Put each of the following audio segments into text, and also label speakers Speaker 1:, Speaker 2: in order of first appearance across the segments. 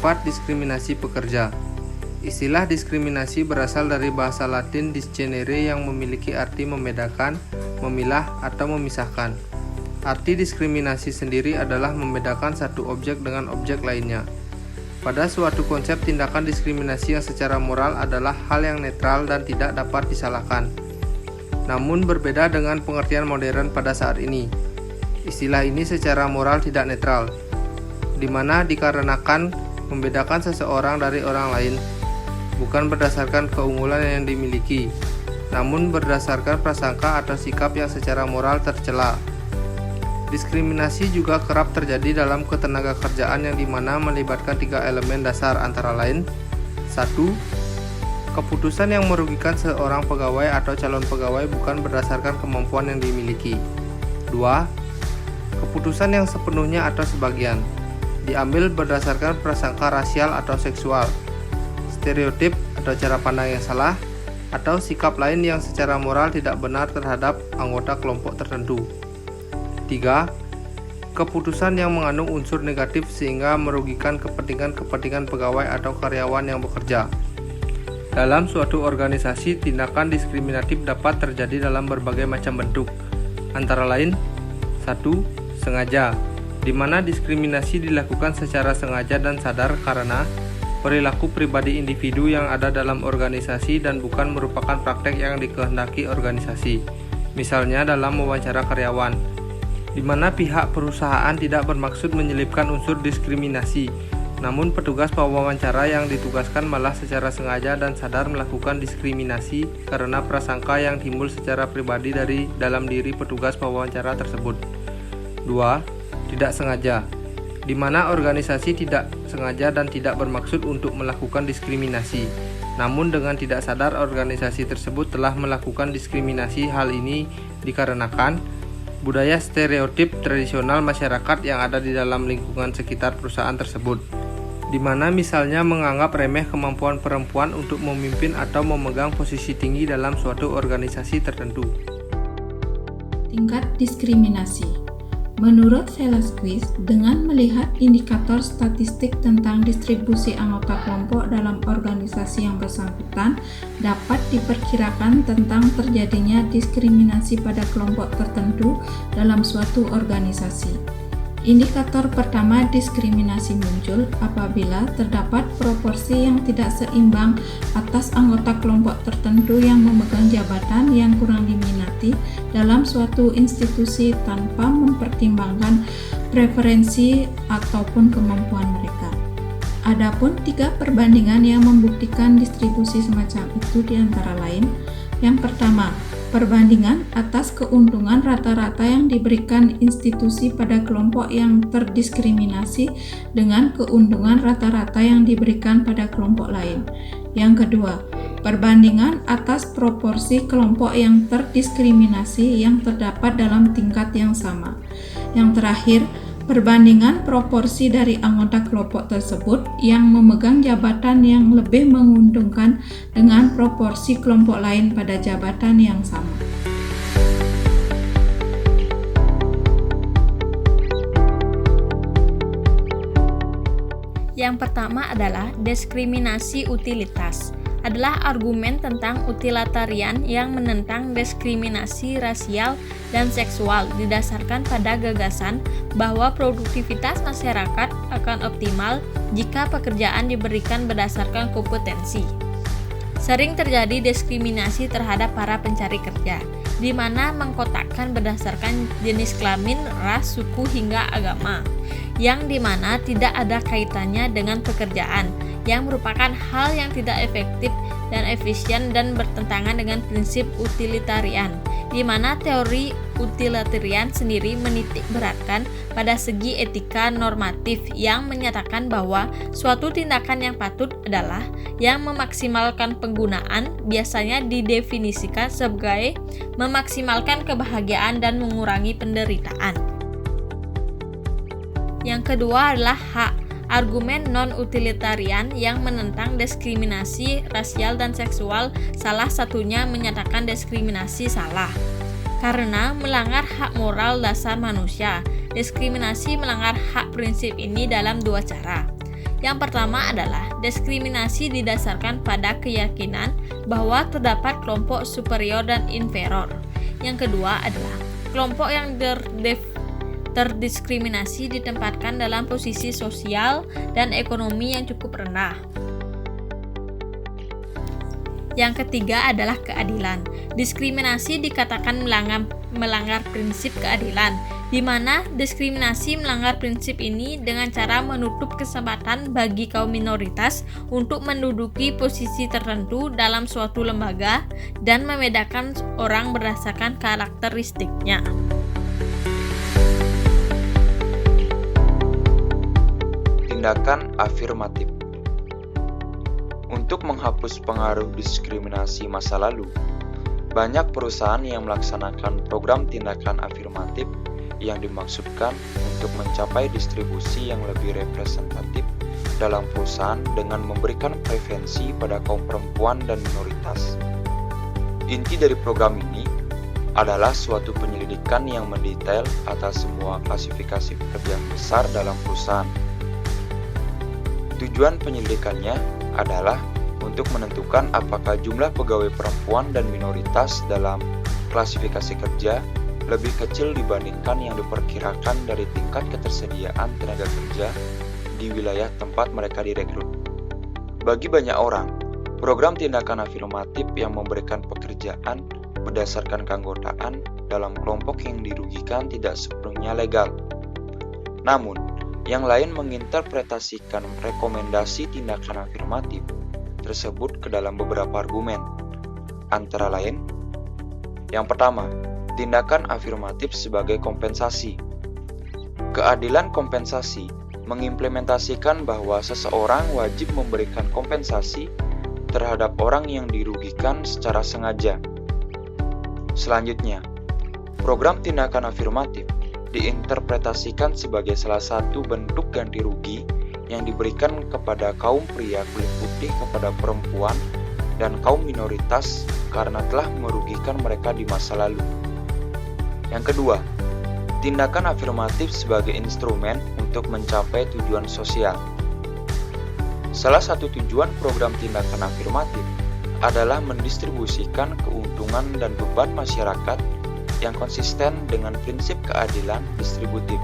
Speaker 1: Sifat diskriminasi pekerja. Istilah diskriminasi berasal dari bahasa Latin discernere yang memiliki arti membedakan, memilah, atau memisahkan. Arti diskriminasi sendiri adalah membedakan satu objek dengan objek lainnya. Pada suatu konsep, tindakan diskriminasi yang secara moral adalah hal yang netral dan tidak dapat disalahkan. Namun berbeda dengan pengertian modern pada saat ini. Istilah ini secara moral tidak netral, di mana dikarenakan membedakan seseorang dari orang lain, bukan berdasarkan keunggulan yang dimiliki, namun berdasarkan prasangka atau sikap yang secara moral tercela. Diskriminasi juga kerap terjadi dalam ketenagakerjaan yang dimana melibatkan 3 elemen dasar antara lain: 1. Keputusan yang merugikan seorang pegawai atau calon pegawai bukan berdasarkan kemampuan yang dimiliki. 2. Keputusan yang sepenuhnya atau sebagian diambil berdasarkan prasangka rasial atau seksual, stereotip atau cara pandang yang salah, atau sikap lain yang secara moral tidak benar terhadap anggota kelompok tertentu. 3. Keputusan yang mengandung unsur negatif sehingga merugikan kepentingan pegawai atau karyawan yang bekerja. Dalam suatu organisasi, tindakan diskriminatif dapat terjadi dalam berbagai macam bentuk, antara lain: 1. Sengaja, di mana diskriminasi dilakukan secara sengaja dan sadar karena perilaku pribadi individu yang ada dalam organisasi dan bukan merupakan praktek yang dikehendaki organisasi. Misalnya dalam wawancara karyawan, di mana pihak perusahaan tidak bermaksud menyelipkan unsur diskriminasi, namun petugas pewawancara yang ditugaskan malah secara sengaja dan sadar melakukan diskriminasi karena prasangka yang timbul secara pribadi dari dalam diri petugas pewawancara tersebut. 2. Tidak sengaja, di mana organisasi tidak sengaja dan tidak bermaksud untuk melakukan diskriminasi, namun dengan tidak sadar organisasi tersebut telah melakukan diskriminasi. Hal ini dikarenakan budaya stereotip tradisional masyarakat yang ada di dalam lingkungan sekitar perusahaan tersebut, di mana misalnya menganggap remeh kemampuan perempuan untuk memimpin atau memegang posisi tinggi dalam suatu organisasi tertentu.
Speaker 2: Tingkat diskriminasi. Menurut Velasquez, dengan melihat indikator statistik tentang distribusi anggota kelompok dalam organisasi yang bersangkutan, dapat diperkirakan tentang terjadinya diskriminasi pada kelompok tertentu dalam suatu organisasi. Indikator pertama diskriminasi muncul apabila terdapat proporsi yang tidak seimbang atas anggota kelompok tertentu yang memegang jabatan yang kurang diminati dalam suatu institusi tanpa mempertimbangkan preferensi ataupun kemampuan mereka. Adapun 3 perbandingan yang membuktikan distribusi semacam itu diantara lain: yang pertama, perbandingan atas keuntungan rata-rata yang diberikan institusi pada kelompok yang terdiskriminasi dengan keuntungan rata-rata yang diberikan pada kelompok lain. Yang kedua, perbandingan atas proporsi kelompok yang terdiskriminasi yang terdapat dalam tingkat yang sama. Yang terakhir, perbandingan proporsi dari anggota kelompok tersebut yang memegang jabatan yang lebih menguntungkan dengan proporsi kelompok lain pada jabatan yang sama.
Speaker 3: Yang pertama adalah diskriminasi utilitas. Adalah argumen tentang utilitarian yang menentang diskriminasi rasial dan seksual didasarkan pada gagasan bahwa produktivitas masyarakat akan optimal jika pekerjaan diberikan berdasarkan kompetensi. Sering terjadi diskriminasi terhadap para pencari kerja, di mana mengkotakkan berdasarkan jenis kelamin, ras, suku, hingga agama, yang dimana tidak ada kaitannya dengan pekerjaan, yang merupakan hal yang tidak efektif dan efisien dan bertentangan dengan prinsip utilitarian, di mana teori utilitarian sendiri menitik beratkan pada segi etika normatif yang menyatakan bahwa suatu tindakan yang patut adalah yang memaksimalkan penggunaan, biasanya didefinisikan sebagai memaksimalkan kebahagiaan dan mengurangi penderitaan. Yang kedua adalah hak. Argumen non-utilitarian yang menentang diskriminasi rasial dan seksual salah satunya menyatakan diskriminasi salah karena melanggar hak moral dasar manusia. Diskriminasi melanggar hak prinsip ini dalam 2 cara. Yang pertama adalah diskriminasi didasarkan pada keyakinan bahwa terdapat kelompok superior dan inferior. Yang kedua adalah kelompok yang terdiskriminasi ditempatkan dalam posisi sosial dan ekonomi yang cukup rendah. Yang ketiga adalah keadilan. Diskriminasi dikatakan melanggar prinsip keadilan, di mana diskriminasi melanggar prinsip ini dengan cara menutup kesempatan bagi kaum minoritas untuk menduduki posisi tertentu dalam suatu lembaga dan membedakan orang berdasarkan karakteristiknya.
Speaker 4: Tindakan afirmatif. Untuk menghapus pengaruh diskriminasi masa lalu, banyak perusahaan yang melaksanakan program tindakan afirmatif yang dimaksudkan untuk mencapai distribusi yang lebih representatif dalam perusahaan dengan memberikan preferensi pada kaum perempuan dan minoritas. Inti dari program ini adalah suatu penyelidikan yang mendetail atas semua klasifikasi pekerjaan besar dalam perusahaan. Tujuan penyelidikannya adalah untuk menentukan apakah jumlah pegawai perempuan dan minoritas dalam klasifikasi kerja lebih kecil dibandingkan yang diperkirakan dari tingkat ketersediaan tenaga kerja di wilayah tempat mereka direkrut. Bagi banyak orang, program tindakan afirmatif yang memberikan pekerjaan berdasarkan keanggotaan dalam kelompok yang dirugikan tidak sepenuhnya legal. Namun, yang lain menginterpretasikan rekomendasi tindakan afirmatif tersebut ke dalam beberapa argumen. Antara lain, yang pertama, tindakan afirmatif sebagai kompensasi. Keadilan kompensasi mengimplementasikan bahwa seseorang wajib memberikan kompensasi terhadap orang yang dirugikan secara sengaja. Selanjutnya, program tindakan afirmatif diinterpretasikan sebagai salah satu bentuk ganti rugi yang diberikan kepada kaum pria kulit putih kepada perempuan dan kaum minoritas karena telah merugikan mereka di masa lalu. Yang kedua, tindakan afirmatif sebagai instrumen untuk mencapai tujuan sosial. Salah satu tujuan program tindakan afirmatif adalah mendistribusikan keuntungan dan beban masyarakat yang konsisten dengan prinsip keadilan distributif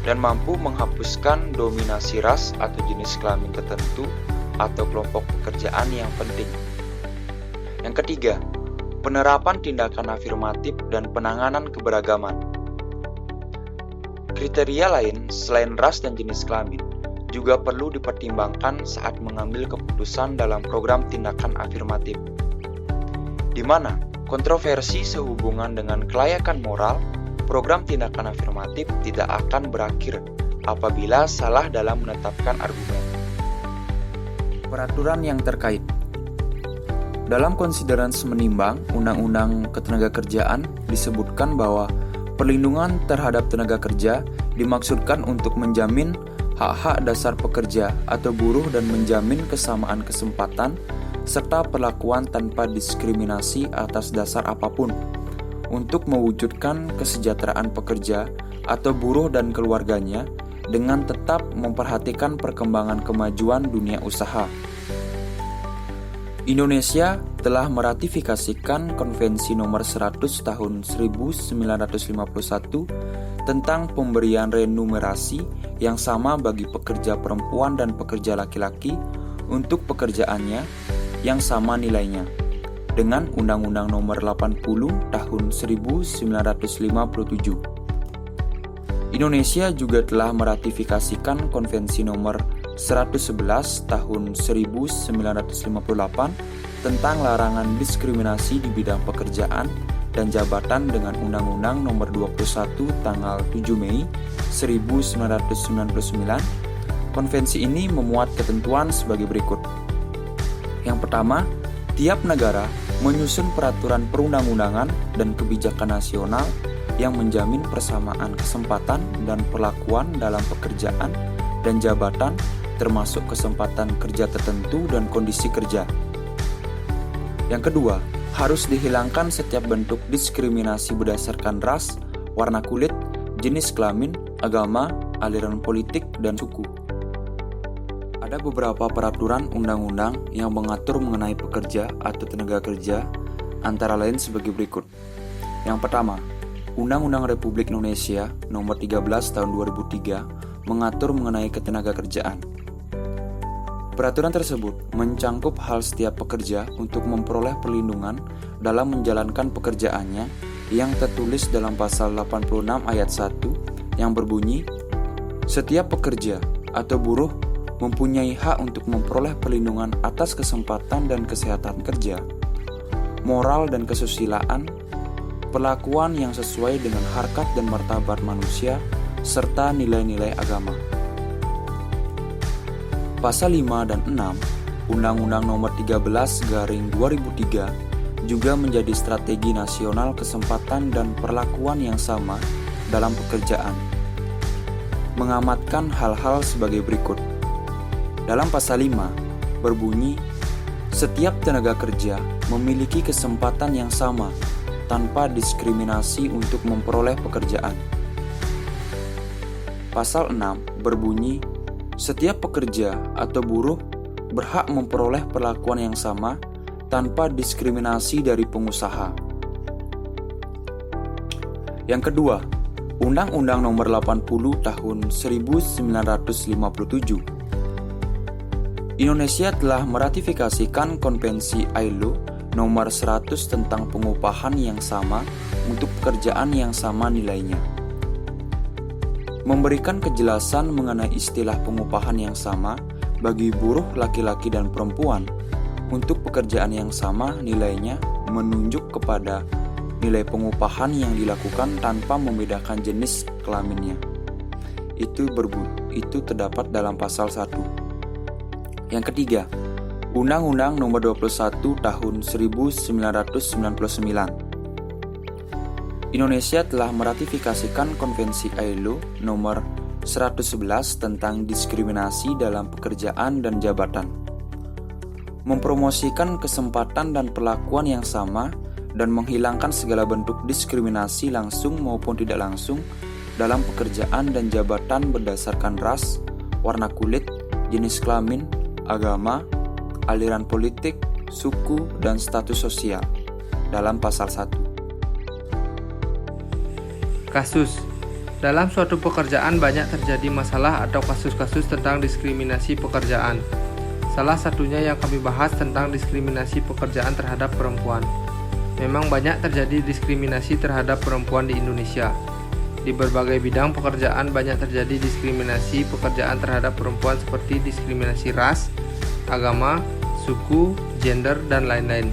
Speaker 4: dan mampu menghapuskan dominasi ras atau jenis kelamin tertentu atau kelompok pekerjaan yang penting. Yang ketiga, penerapan tindakan afirmatif dan penanganan keberagaman. Kriteria lain selain ras dan jenis kelamin juga perlu dipertimbangkan saat mengambil keputusan dalam program tindakan afirmatif, di mana kontroversi sehubungan dengan kelayakan moral, program tindakan afirmatif tidak akan berakhir apabila salah dalam menetapkan argumen. Peraturan yang terkait. Dalam konsiderans menimbang Undang-Undang Ketenagakerjaan disebutkan bahwa perlindungan terhadap tenaga kerja dimaksudkan untuk menjamin hak-hak dasar pekerja atau buruh dan menjamin kesamaan kesempatan serta perlakuan tanpa diskriminasi atas dasar apapun untuk mewujudkan kesejahteraan pekerja atau buruh dan keluarganya dengan tetap memperhatikan perkembangan kemajuan dunia usaha. Indonesia telah meratifikasikan Konvensi Nomor 100 Tahun 1951 tentang pemberian remunerasi yang sama bagi pekerja perempuan dan pekerja laki-laki untuk pekerjaannya yang sama nilainya dengan Undang-Undang Nomor 80 Tahun 1957. Indonesia juga telah meratifikasikan Konvensi Nomor 111 Tahun 1958 tentang larangan diskriminasi di bidang pekerjaan dan jabatan dengan Undang-Undang Nomor 21 Tanggal 7 Mei 1999. Konvensi ini memuat ketentuan sebagai berikut. Yang pertama, tiap negara menyusun peraturan perundang-undangan dan kebijakan nasional yang menjamin persamaan kesempatan dan perlakuan dalam pekerjaan dan jabatan, termasuk kesempatan kerja tertentu dan kondisi kerja. Yang kedua, harus dihilangkan setiap bentuk diskriminasi berdasarkan ras, warna kulit, jenis kelamin, agama, aliran politik, dan suku. Ada beberapa peraturan undang-undang yang mengatur mengenai pekerja atau tenaga kerja, antara lain sebagai berikut. Yang pertama, Undang-Undang Republik Indonesia Nomor 13 Tahun 2003 mengatur mengenai ketenagakerjaan. Peraturan tersebut mencangkup hal setiap pekerja untuk memperoleh perlindungan dalam menjalankan pekerjaannya yang tertulis dalam pasal 86 ayat 1 yang berbunyi, setiap pekerja atau buruh mempunyai hak untuk memperoleh perlindungan atas kesempatan dan kesehatan kerja, moral dan kesusilaan, perlakuan yang sesuai dengan harkat dan martabat manusia, serta nilai-nilai agama. Pasal 5 dan 6 Undang-Undang Nomor 13/2003 juga menjadi strategi nasional kesempatan dan perlakuan yang sama dalam pekerjaan. Mengamatkan hal-hal sebagai berikut. Dalam pasal 5 berbunyi, setiap tenaga kerja memiliki kesempatan yang sama tanpa diskriminasi untuk memperoleh pekerjaan. Pasal 6 berbunyi, setiap pekerja atau buruh berhak memperoleh perlakuan yang sama tanpa diskriminasi dari pengusaha. Yang kedua, Undang-Undang Nomor 80 Tahun 1957. Indonesia telah meratifikasikan Konvensi ILO Nomor 100 tentang pengupahan yang sama untuk pekerjaan yang sama nilainya. Memberikan kejelasan mengenai istilah pengupahan yang sama bagi buruh laki-laki dan perempuan untuk pekerjaan yang sama nilainya menunjuk kepada nilai pengupahan yang dilakukan tanpa membedakan jenis kelaminnya. Itu terdapat dalam pasal 1. Yang ketiga, Undang-Undang Nomor 21 Tahun 1999. Indonesia telah meratifikasikan Konvensi ILO Nomor 111 tentang diskriminasi dalam pekerjaan dan jabatan. Mempromosikan kesempatan dan perlakuan yang sama dan menghilangkan segala bentuk diskriminasi langsung maupun tidak langsung dalam pekerjaan dan jabatan berdasarkan ras, warna kulit, jenis kelamin, agama, aliran politik, suku, dan status sosial dalam pasal 1.
Speaker 1: Kasus. Dalam suatu pekerjaan banyak terjadi masalah atau kasus-kasus tentang diskriminasi pekerjaan. Salah satunya yang kami bahas tentang diskriminasi pekerjaan terhadap perempuan. Memang banyak terjadi diskriminasi terhadap perempuan di Indonesia. Di berbagai bidang pekerjaan banyak terjadi diskriminasi pekerjaan terhadap perempuan seperti diskriminasi ras, agama, suku, gender, dan lain-lain.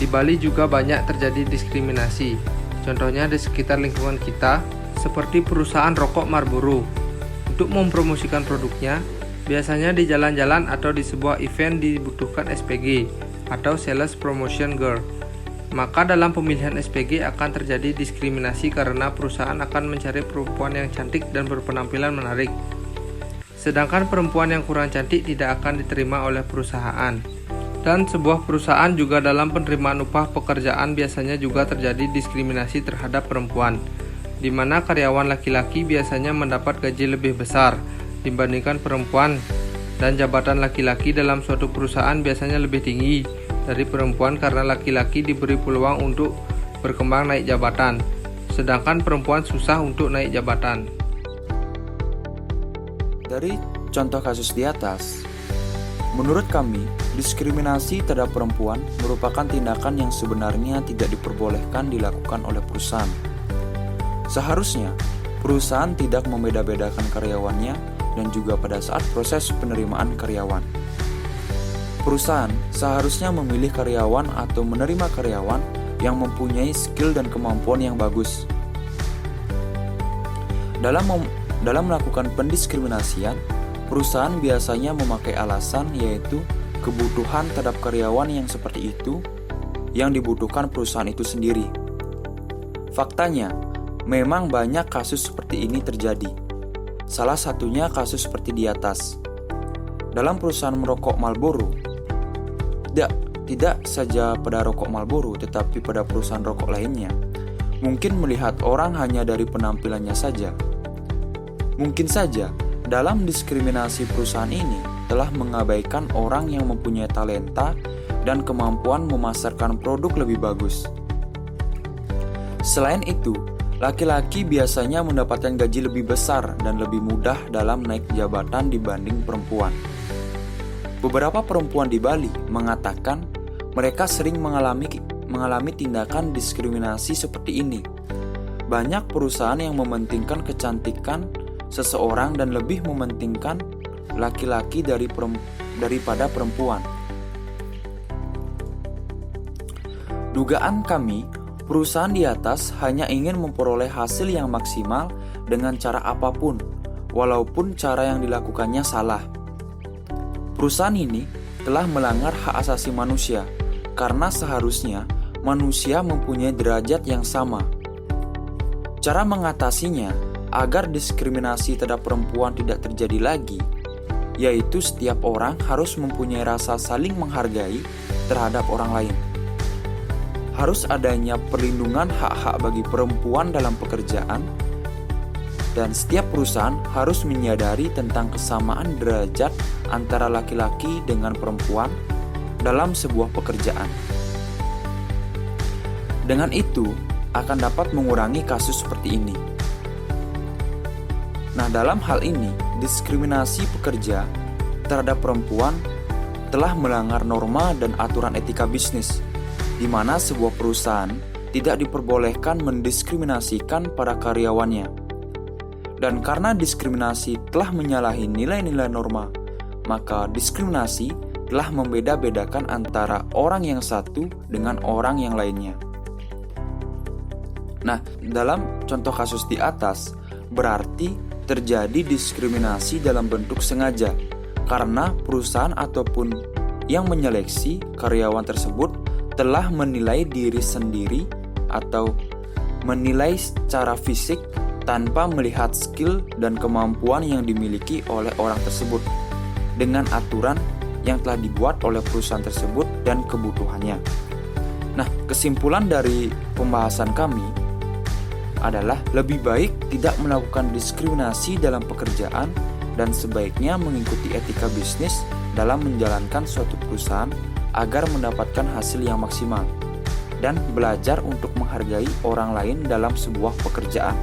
Speaker 1: Di Bali juga banyak terjadi diskriminasi. Contohnya di sekitar lingkungan kita, seperti perusahaan rokok Marlboro. Untuk mempromosikan produknya, biasanya di jalan-jalan atau di sebuah event dibutuhkan SPG atau Sales Promotion Girl. Maka dalam pemilihan SPG akan terjadi diskriminasi karena perusahaan akan mencari perempuan yang cantik dan berpenampilan menarik. Sedangkan perempuan yang kurang cantik tidak akan diterima oleh perusahaan. Dan sebuah perusahaan juga dalam penerimaan upah pekerjaan biasanya juga terjadi diskriminasi terhadap perempuan, di mana karyawan laki-laki biasanya mendapat gaji lebih besar dibandingkan perempuan, dan jabatan laki-laki dalam suatu perusahaan biasanya lebih tinggi dari perempuan karena laki-laki diberi peluang untuk berkembang naik jabatan, sedangkan perempuan susah untuk naik jabatan.
Speaker 4: Dari contoh kasus di atas, menurut kami, diskriminasi terhadap perempuan merupakan tindakan yang sebenarnya tidak diperbolehkan dilakukan oleh perusahaan. Seharusnya, perusahaan tidak membeda-bedakan karyawannya dan juga pada saat proses penerimaan karyawan. Perusahaan seharusnya memilih karyawan atau menerima karyawan yang mempunyai skill dan kemampuan yang bagus. Dalam melakukan pendiskriminasian, perusahaan biasanya memakai alasan yaitu kebutuhan terhadap karyawan yang seperti itu yang dibutuhkan perusahaan itu sendiri. Faktanya, memang banyak kasus seperti ini terjadi. Salah satunya kasus seperti di atas. Dalam perusahaan merokok Marlboro, tidak saja pada rokok Marlboro tetapi pada perusahaan rokok lainnya, mungkin melihat orang hanya dari penampilannya saja. Mungkin saja dalam diskriminasi perusahaan ini, telah mengabaikan orang yang mempunyai talenta dan kemampuan memasarkan produk lebih bagus. Selain itu, laki-laki biasanya mendapatkan gaji lebih besar dan lebih mudah dalam naik jabatan dibanding perempuan. Beberapa perempuan di Bali mengatakan mereka sering mengalami tindakan diskriminasi seperti ini. Banyak perusahaan yang mementingkan kecantikan seseorang dan lebih mementingkan laki-laki daripada perempuan. Dugaan kami, perusahaan di atas hanya ingin memperoleh hasil yang maksimal dengan cara apapun, walaupun cara yang dilakukannya salah. Perusahaan ini telah melanggar hak asasi manusia, karena seharusnya manusia mempunyai derajat yang sama. Cara mengatasinya agar diskriminasi terhadap perempuan tidak terjadi lagi, yaitu setiap orang harus mempunyai rasa saling menghargai terhadap orang lain. Harus adanya perlindungan hak-hak bagi perempuan dalam pekerjaan, dan setiap perusahaan harus menyadari tentang kesamaan derajat antara laki-laki dengan perempuan dalam sebuah pekerjaan. Dengan itu, akan dapat mengurangi kasus seperti ini. Nah, dalam hal ini, diskriminasi pekerja terhadap perempuan telah melanggar norma dan aturan etika bisnis, di mana sebuah perusahaan tidak diperbolehkan mendiskriminasikan para karyawannya. Dan karena diskriminasi telah menyalahi nilai-nilai norma, maka diskriminasi telah membeda-bedakan antara orang yang satu dengan orang yang lainnya. Nah, dalam contoh kasus di atas, berarti terjadi diskriminasi dalam bentuk sengaja, karena perusahaan ataupun yang menyeleksi karyawan tersebut telah menilai diri sendiri atau menilai secara fisik tanpa melihat skill dan kemampuan yang dimiliki oleh orang tersebut dengan aturan yang telah dibuat oleh perusahaan tersebut dan kebutuhannya. Nah, kesimpulan dari pembahasan kami adalah lebih baik tidak melakukan diskriminasi dalam pekerjaan dan sebaiknya mengikuti etika bisnis dalam menjalankan suatu perusahaan agar mendapatkan hasil yang maksimal dan belajar untuk menghargai orang lain dalam sebuah pekerjaan.